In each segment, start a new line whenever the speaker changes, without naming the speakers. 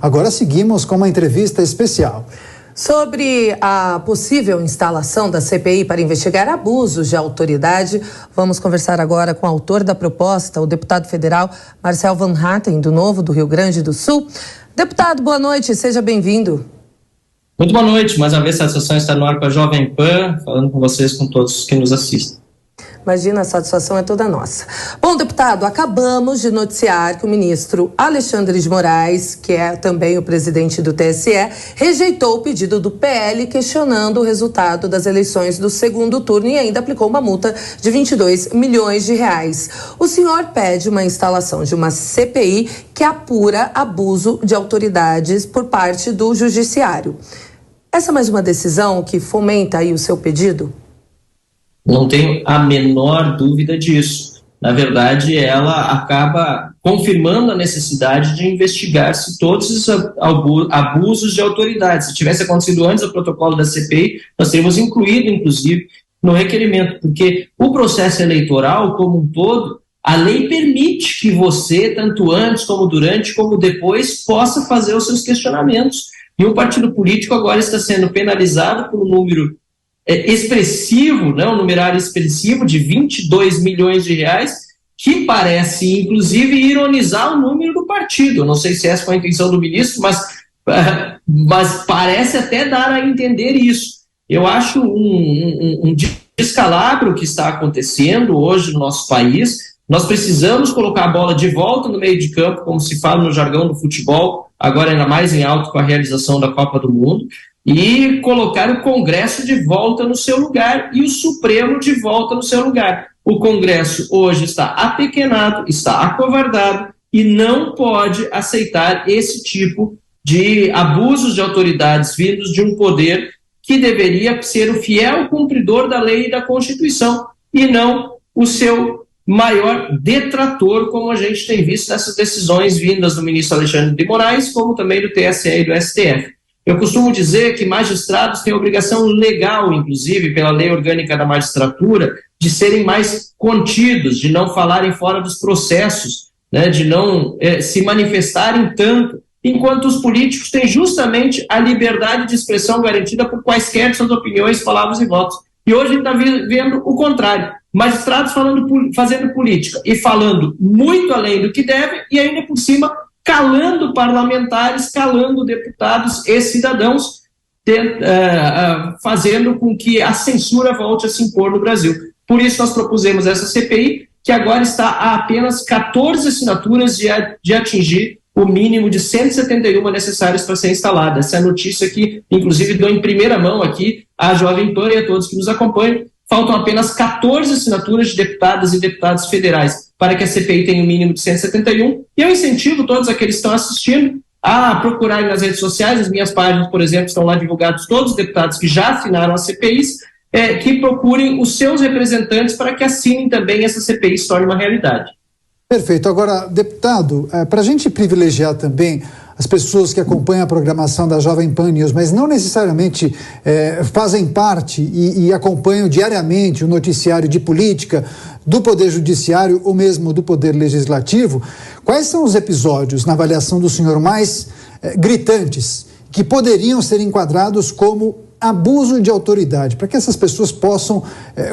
Agora seguimos com uma entrevista especial.
Sobre a possível instalação da CPI para investigar abusos de autoridade, vamos conversar agora com o autor da proposta, o deputado federal Marcel Van Hatten, do Novo, do Rio Grande do Sul. Deputado, boa noite, seja bem-vindo.
Muito boa noite, mais uma vez satisfação estar no ar com a Jovem Pan, falando com vocês, com todos que nos assistem.
Imagina, a satisfação é toda nossa. Bom, deputado, acabamos de noticiar que o ministro Alexandre de Moraes, que é também o presidente do TSE, rejeitou o pedido do PL questionando o resultado das eleições do segundo turno e ainda aplicou uma multa de 22 milhões de reais. O senhor pede uma instalação de uma CPI que apura abuso de autoridades por parte do judiciário. Essa é mais uma decisão que fomenta aí o seu pedido?
Não tenho a menor dúvida disso. Na verdade, ela acaba confirmando a necessidade de investigar-se todos esses abusos de autoridade. Se tivesse acontecido antes do protocolo da CPI, nós teríamos incluído, inclusive, no requerimento, porque o processo eleitoral, como um todo, a lei permite que você, tanto antes, como durante, como depois, possa fazer os seus questionamentos. E um partido político agora está sendo penalizado por um número expressivo, né, um numerário expressivo de 22 milhões de reais, que parece, inclusive, ironizar o número do partido. Não sei se essa foi a intenção do ministro, mas parece até dar a entender isso. Eu acho um descalabro que está acontecendo hoje no nosso país. Nós precisamos colocar a bola de volta no meio de campo, como se fala no jargão do futebol, agora ainda mais em alto com a realização da Copa do Mundo, e colocar o Congresso de volta no seu lugar e o Supremo de volta no seu lugar. O Congresso hoje está apequenado, está acovardado e não pode aceitar esse tipo de abusos de autoridades vindos de um poder que deveria ser o fiel cumpridor da lei e da Constituição e não o seu maior detrator, como a gente tem visto nessas decisões vindas do ministro Alexandre de Moraes, como também do TSE e do STF. Eu costumo dizer que magistrados têm obrigação legal, inclusive pela lei orgânica da magistratura, de serem mais contidos, de não falarem fora dos processos, né, de não se manifestarem tanto, enquanto os políticos têm justamente a liberdade de expressão garantida por quaisquer suas opiniões, palavras e votos. E hoje a gente está vendo o contrário. Magistrados fazendo política e falando muito além do que deve e ainda por cima calando parlamentares, calando deputados e cidadãos, fazendo com que a censura volte a se impor no Brasil. Por isso nós propusemos essa CPI, que agora está a apenas 14 assinaturas de atingir o mínimo de 171 necessários para ser instalada. Essa é a notícia que, inclusive, dou em primeira mão aqui à Jovem Pan e a todos que nos acompanham. Faltam apenas 14 assinaturas de deputadas e deputados federais para que a CPI tenha um mínimo de 171. E eu incentivo todos aqueles que estão assistindo a procurarem nas redes sociais. As minhas páginas, por exemplo, estão lá divulgados todos os deputados que já assinaram as CPIs, que procurem os seus representantes para que assinem também essa CPI se torne uma realidade.
Perfeito. Agora, deputado, para a gente privilegiar também as pessoas que acompanham a programação da Jovem Pan News, mas não necessariamente fazem parte e acompanham diariamente o noticiário de política do Poder Judiciário ou mesmo do Poder Legislativo, quais são os episódios, na avaliação do senhor, mais gritantes, que poderiam ser enquadrados como abuso de autoridade, para que essas pessoas possam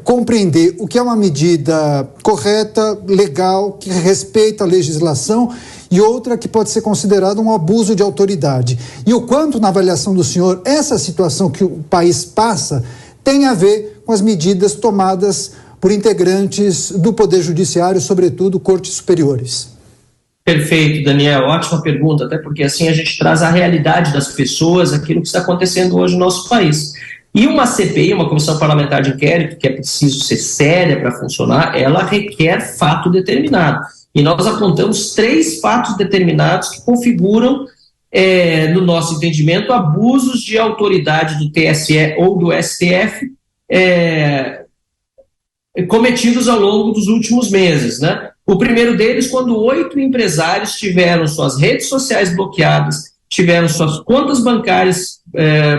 compreender o que é uma medida correta, legal, que respeita a legislação, e outra que pode ser considerada um abuso de autoridade. E o quanto, na avaliação do senhor, essa situação que o país passa tem a ver com as medidas tomadas por integrantes do Poder Judiciário, sobretudo cortes superiores.
Perfeito, Daniel, ótima pergunta, até porque assim a gente traz a realidade das pessoas, aquilo que está acontecendo hoje no nosso país. E uma CPI, uma Comissão Parlamentar de Inquérito, que é preciso ser séria para funcionar, ela requer fato determinado. E nós apontamos 3 fatos determinados que configuram, no nosso entendimento, abusos de autoridade do TSE ou do STF cometidos ao longo dos últimos meses, né? O primeiro deles, quando 8 empresários tiveram suas redes sociais bloqueadas, tiveram suas contas bancárias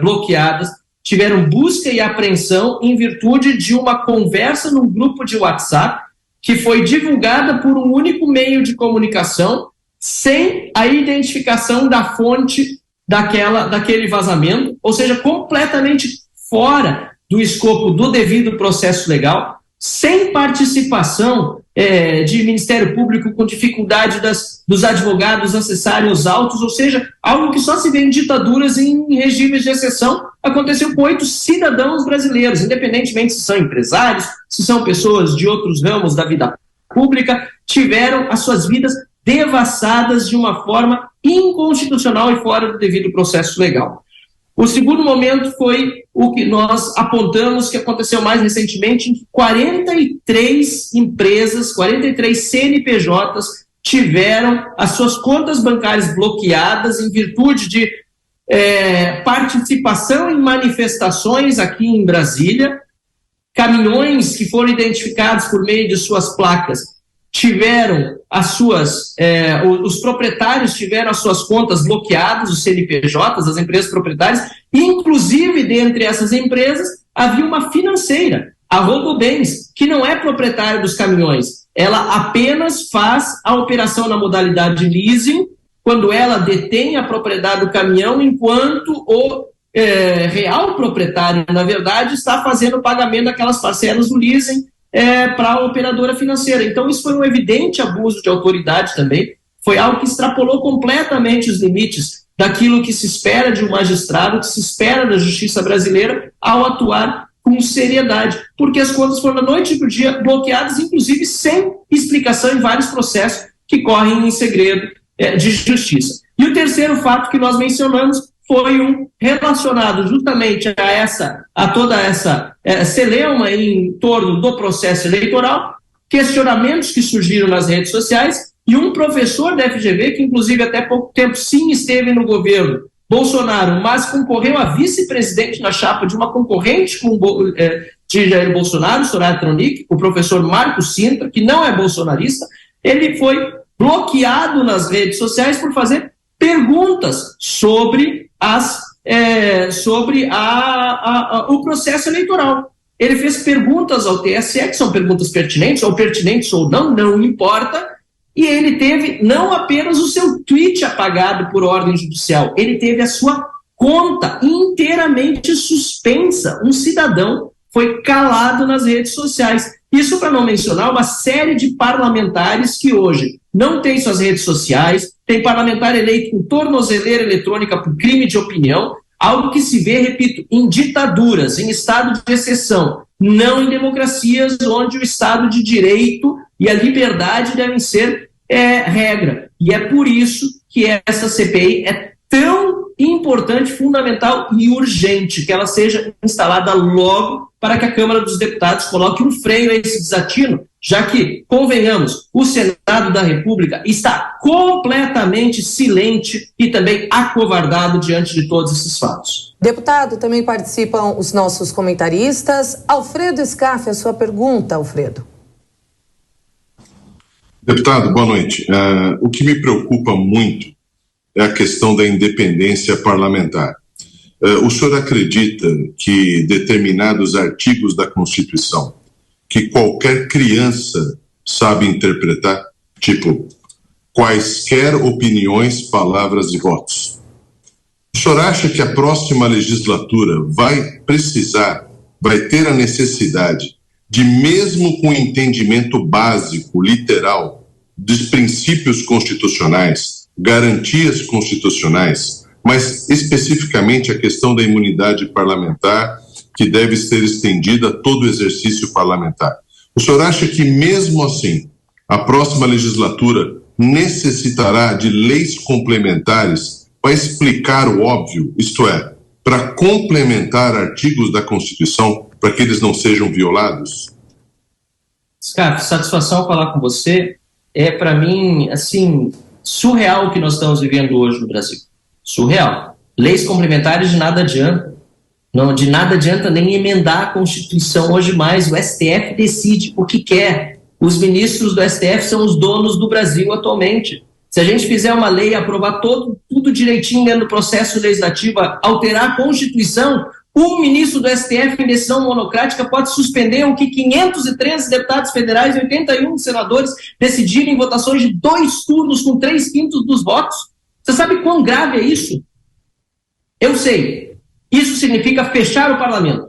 bloqueadas, tiveram busca e apreensão em virtude de uma conversa num grupo de WhatsApp que foi divulgada por um único meio de comunicação, sem a identificação da fonte daquele vazamento, ou seja, completamente fora do escopo do devido processo legal, sem participação de Ministério Público, com dificuldade dos advogados acessarem os autos, ou seja, algo que só se vê em ditaduras e em regimes de exceção. Aconteceu com 8 cidadãos brasileiros, independentemente se são empresários, se são pessoas de outros ramos da vida pública, tiveram as suas vidas devassadas de uma forma inconstitucional e fora do devido processo legal. O segundo momento foi o que nós apontamos que aconteceu mais recentemente, em que 43 empresas, 43 CNPJs tiveram as suas contas bancárias bloqueadas em virtude de participação em manifestações aqui em Brasília. Caminhões que foram identificados por meio de suas placas tiveram os proprietários tiveram as suas contas bloqueadas, os CNPJs, as empresas proprietárias, e inclusive dentre essas empresas havia uma financeira, a Robobens, que não é proprietária dos caminhões, ela apenas faz a operação na modalidade leasing, quando ela detém a propriedade do caminhão, enquanto o real proprietário, na verdade, está fazendo o pagamento daquelas parcelas do leasing para a operadora financeira. Então, isso foi um evidente abuso de autoridade também, foi algo que extrapolou completamente os limites daquilo que se espera de um magistrado, que se espera da justiça brasileira ao atuar com seriedade, porque as contas foram da noite para o dia bloqueadas, inclusive sem explicação em vários processos que correm em segredo de justiça. E o terceiro fato que nós mencionamos foi um relacionado justamente a toda essa celeuma em torno do processo eleitoral, questionamentos que surgiram nas redes sociais, e um professor da FGV, que inclusive até pouco tempo sim esteve no governo Bolsonaro, mas concorreu a vice-presidente na chapa de uma concorrente de Jair Bolsonaro, Soraya Tronic, o professor Marcos Sintra, que não é bolsonarista. Ele foi bloqueado nas redes sociais por fazer perguntas sobre o processo eleitoral. Ele fez perguntas ao TSE, que são perguntas pertinentes ou não importa, e ele teve não apenas o seu tweet apagado por ordem judicial, ele teve a sua conta inteiramente suspensa. Um cidadão foi calado nas redes sociais. Isso para não mencionar uma série de parlamentares que hoje não têm suas redes sociais, tem parlamentar eleito com tornozeleira eletrônica por crime de opinião, algo que se vê, repito, em ditaduras, em estado de exceção, não em democracias onde o Estado de Direito e a liberdade devem ser regra. E é por isso que essa CPI é tão importante, fundamental e urgente, que ela seja instalada logo para que a Câmara dos Deputados coloque um freio a esse desatino, já que, convenhamos, o Senado da República está completamente silente e também acovardado diante de todos esses fatos.
Deputado, também participam os nossos comentaristas. Alfredo Scaff, a sua pergunta, Alfredo.
Deputado, boa noite. O que me preocupa muito é a questão da independência parlamentar. O senhor acredita que determinados artigos da Constituição, que qualquer criança sabe interpretar, tipo, quaisquer opiniões, palavras e votos? O senhor acha que a próxima legislatura vai ter a necessidade de, mesmo com entendimento básico, literal, dos princípios constitucionais, garantias constitucionais, mas especificamente a questão da imunidade parlamentar, que deve ser estendida a todo o exercício parlamentar? O senhor acha que, mesmo assim, a próxima legislatura necessitará de leis complementares para explicar o óbvio, isto é, para complementar artigos da Constituição para que eles não sejam violados?
Scaff, satisfação falar com você. É, para mim, assim, surreal o que nós estamos vivendo hoje no Brasil. Surreal. Leis complementares de nada adianta. Não, de nada adianta nem emendar a Constituição hoje mais. O STF decide o que quer. Os ministros do STF são os donos do Brasil atualmente. Se a gente fizer uma lei, aprovar tudo direitinho dentro do processo legislativo, alterar a Constituição, Um ministro do STF, em decisão monocrática, pode suspender o que 513 deputados federais e 81 senadores decidirem em votações de 2 turnos com 3/5 dos votos. Você sabe quão grave é isso? Eu sei. Isso significa fechar o parlamento.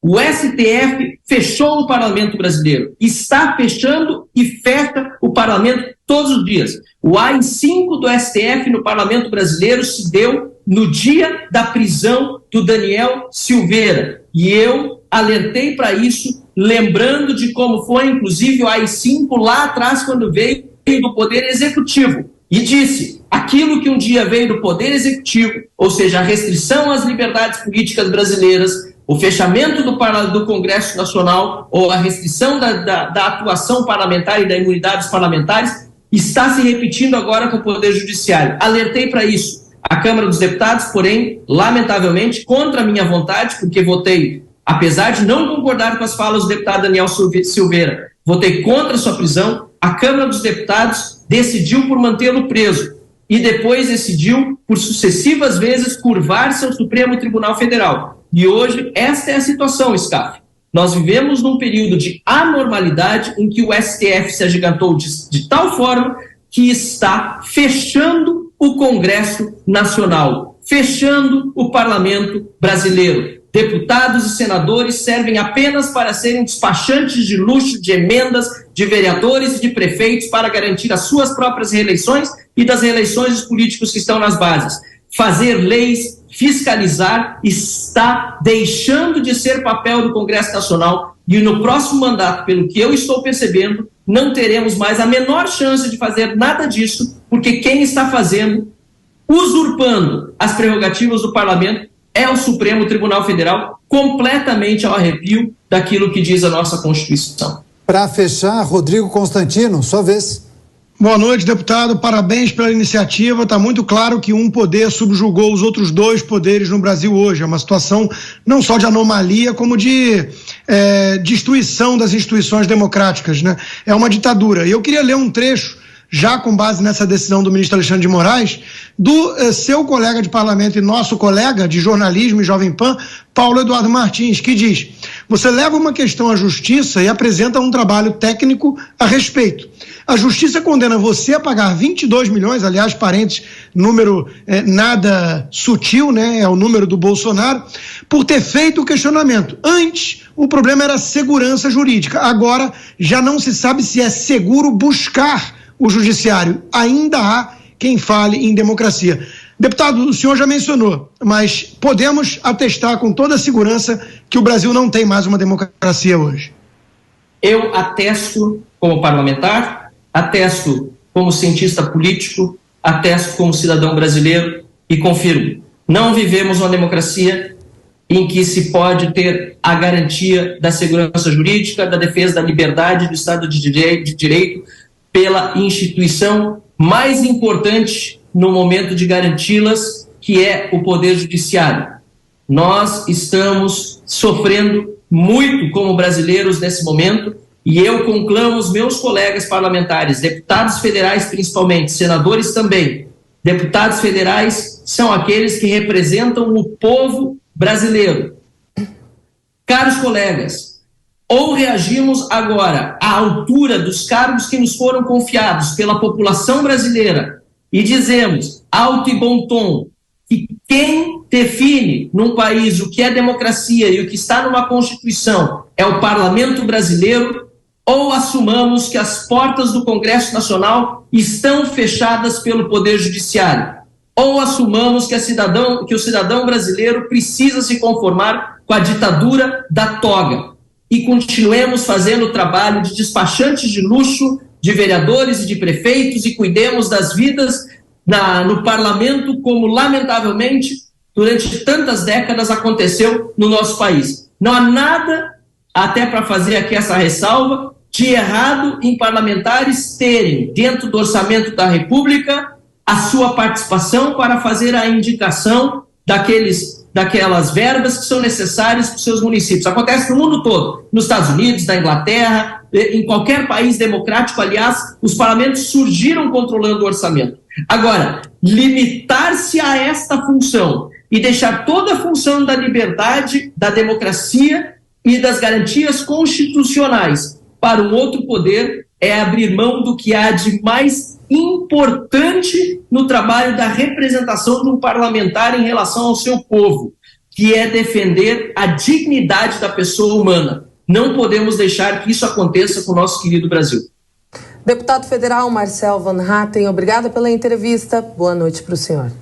O STF fechou o parlamento brasileiro. Está fechando e fecha o parlamento todos os dias. O AI-5 do STF no parlamento brasileiro se deu no dia da prisão do Daniel Silveira. E eu alertei para isso, lembrando de como foi, inclusive, o AI-5 lá atrás, quando veio do Poder Executivo. E disse, aquilo que um dia veio do Poder Executivo, ou seja, a restrição às liberdades políticas brasileiras, o fechamento do Congresso Nacional ou a restrição da atuação parlamentar e da imunidade dos parlamentares, está se repetindo agora com o Poder Judiciário. Alertei para isso. A Câmara dos Deputados, porém, lamentavelmente, contra a minha vontade, porque votei, apesar de não concordar com as falas do deputado Daniel Silveira, votei contra a sua prisão, a Câmara dos Deputados decidiu por mantê-lo preso e depois decidiu, por sucessivas vezes, curvar-se ao Supremo Tribunal Federal. E hoje, esta é a situação, Scaff. Nós vivemos num período de anormalidade em que o STF se agigantou de tal forma que está fechando o Congresso Nacional, fechando o Parlamento Brasileiro. Deputados e senadores servem apenas para serem despachantes de luxo de emendas de vereadores e de prefeitos para garantir as suas próprias reeleições e das reeleições dos políticos que estão nas bases. Fazer leis, fiscalizar, está deixando de ser papel do Congresso Nacional e no próximo mandato, pelo que eu estou percebendo, não teremos mais a menor chance de fazer nada disso, porque quem está fazendo, usurpando as prerrogativas do parlamento, é o Supremo Tribunal Federal, completamente ao arrepio daquilo que diz a nossa Constituição.
Para fechar, Rodrigo Constantino, sua vez.
Boa noite, deputado. Parabéns pela iniciativa. Está muito claro que um poder subjugou os outros 2 poderes no Brasil hoje. É uma situação não só de anomalia, como de destruição das instituições democráticas, né? É uma ditadura. E eu queria ler um trecho, já com base nessa decisão do ministro Alexandre de Moraes, do seu colega de parlamento e nosso colega de jornalismo e Jovem Pan, Paulo Eduardo Martins, que diz: você leva uma questão à justiça e apresenta um trabalho técnico a respeito. A justiça condena você a pagar 22 milhões, aliás, parentes, número nada sutil, né? É o número do Bolsonaro, por ter feito o questionamento. Antes, o problema era segurança jurídica. Agora, já não se sabe se é seguro buscar o judiciário. Ainda há quem fale em democracia. Deputado, o senhor já mencionou, mas podemos atestar com toda a segurança que o Brasil não tem mais uma democracia hoje.
Eu atesto como parlamentar, atesto como cientista político, atesto como cidadão brasileiro e confirmo, não vivemos uma democracia em que se pode ter a garantia da segurança jurídica, da defesa da liberdade, do Estado de Direito, pela instituição mais importante no momento de garanti-las, que é o Poder Judiciário. Nós estamos sofrendo muito como brasileiros nesse momento e eu conclamo os meus colegas parlamentares, deputados federais principalmente, senadores também. Deputados federais são aqueles que representam o povo brasileiro. Caros colegas, ou reagimos agora à altura dos cargos que nos foram confiados pela população brasileira e dizemos, alto e bom tom, que quem define num país o que é democracia e o que está numa Constituição é o parlamento brasileiro, ou assumamos que as portas do Congresso Nacional estão fechadas pelo Poder Judiciário, ou assumamos que o cidadão brasileiro precisa se conformar com a ditadura da toga e continuemos fazendo o trabalho de despachantes de luxo, de vereadores e de prefeitos e cuidemos das vidas no parlamento como, lamentavelmente, durante tantas décadas aconteceu no nosso país. Não há nada, até para fazer aqui essa ressalva, de errado em parlamentares terem, dentro do orçamento da República, a sua participação para fazer a indicação daquelas verbas que são necessárias para os seus municípios. Acontece no mundo todo, nos Estados Unidos, na Inglaterra, em qualquer país democrático, aliás, os parlamentos surgiram controlando o orçamento. Agora, limitar-se a esta função e deixar toda a função da liberdade, da democracia e das garantias constitucionais para um outro poder é abrir mão do que há de mais importante no trabalho da representação de um parlamentar em relação ao seu povo, que é defender a dignidade da pessoa humana. Não podemos deixar que isso aconteça com o nosso querido Brasil.
Deputado federal Marcel Van Hatten, obrigada pela entrevista. Boa noite para o senhor.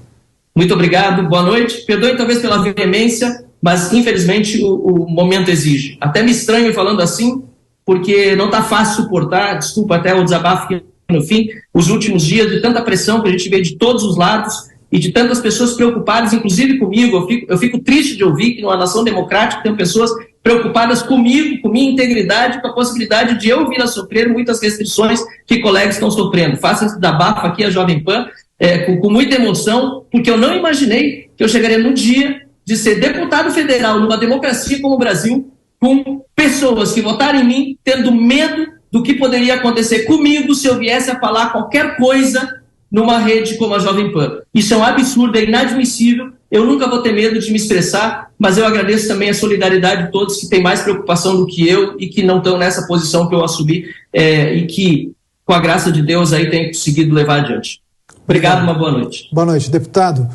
Muito obrigado, boa noite. Perdoe talvez pela veemência, mas infelizmente o momento exige. Até me estranho falando assim, porque não está fácil suportar, desculpa até o desabafo que no fim, os últimos dias de tanta pressão que a gente vê de todos os lados e de tantas pessoas preocupadas, inclusive comigo. Eu fico triste de ouvir que numa nação democrática tem pessoas preocupadas comigo, com minha integridade, com a possibilidade de eu vir a sofrer muitas restrições que colegas estão sofrendo. Faço esse desabafo aqui à Jovem Pan com muita emoção, porque eu não imaginei que eu chegaria no dia de ser deputado federal numa democracia como o Brasil, com pessoas que votaram em mim tendo medo do que poderia acontecer comigo se eu viesse a falar qualquer coisa numa rede como a Jovem Pan. Isso é um absurdo, é inadmissível. Eu nunca vou ter medo de me expressar, mas eu agradeço também a solidariedade de todos que têm mais preocupação do que eu e que não estão nessa posição que eu assumi e que, com a graça de Deus, aí tem conseguido levar adiante. Obrigado, uma boa noite.
Boa noite, deputado.